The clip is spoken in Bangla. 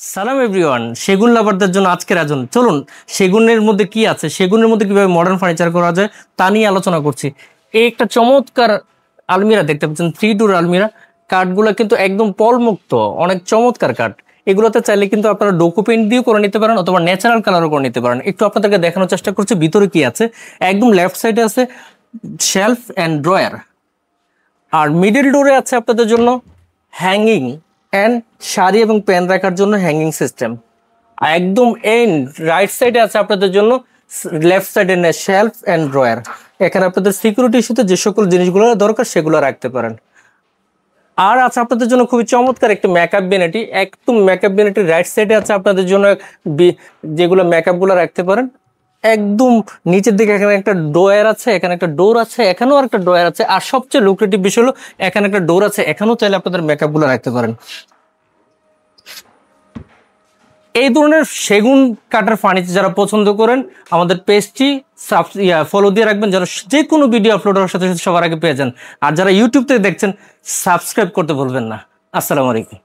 সালাম এভরিওয়ান, সেগুন লাভারদের জন্য আজকের আয়োজন। চলুন সেগুনের মধ্যে কি আছে, সেগুনের মধ্যে কিভাবে মডার্ন ফার্নিচার করা যায় তা নিয়ে আলোচনা করছি। এই একটা চমৎকার আলমিরা দেখতে পাচ্ছেন, 3 ডোর আলমিরা। কাঠগুলো কিন্তু একদম পলমুক্ত, অনেক চমৎকার কাঠ। এগুলোতে চাইলে কিন্তু আপনারা ডোকো পেইন্ট দিয়েও করে নিতে পারেন অথবা ন্যাচারাল কালারও করে নিতে পারেন। একটু আপনাদেরকে দেখানোর চেষ্টা করছি ভিতরে কি আছে। একদম লেফট সাইডে আছে শেলফ অ্যান্ড ড্রয়ার, আর মিডল ডোরে আছে আপনাদের জন্য হ্যাঙ্গিং অ্যান্ড শাড়ি এবং পেন রাখার জন্য হ্যাঙ্গিং সিস্টেম। একদম এন্ড রাইট সাইডে আছে আপনাদের জন্য লেফট সাইডে শেলফ অ্যান্ড ড্রয়ার। এখানে আপনাদের সিকিউরিটি ইস্যুতে যে সকল জিনিসগুলো দরকার সেগুলো রাখতে পারেন। আর আছে আপনাদের জন্য খুবই চমৎকার একটা মেকআপ ভ্যানিটি। একদম মেকআপ ভ্যানিটির রাইট সাইডে আছে আপনাদের জন্য যেগুলো মেকআপ গুলো রাখতে পারেন। একদম নিচের দিকে এখানে একটা ড্রয়ার আছে, এখানে একটা ডোর আছে, এখানেও একটা ড্রয়ার আছে। আর সবচেয়ে লুক্রেটিভ বিষয় হলো এখানে একটা ডোর আছে, এখানেও চাইলে আপনাদের মেকআপ গুলো রাখতে পারেন। এই ধরনের সেগুন কাঠের ফার্নিচার যারা পছন্দ করেন, আমাদের পেজটি ফলো দিয়ে রাখবেন, যারা যে কোনো ভিডিও আপলোড হওয়ার সাথে সাথে সবার আগে পেয়ে যান। আর যারা ইউটিউব থেকে দেখছেন, সাবস্ক্রাইব করতে ভুলবেন না। আসসালামু আলাইকুম।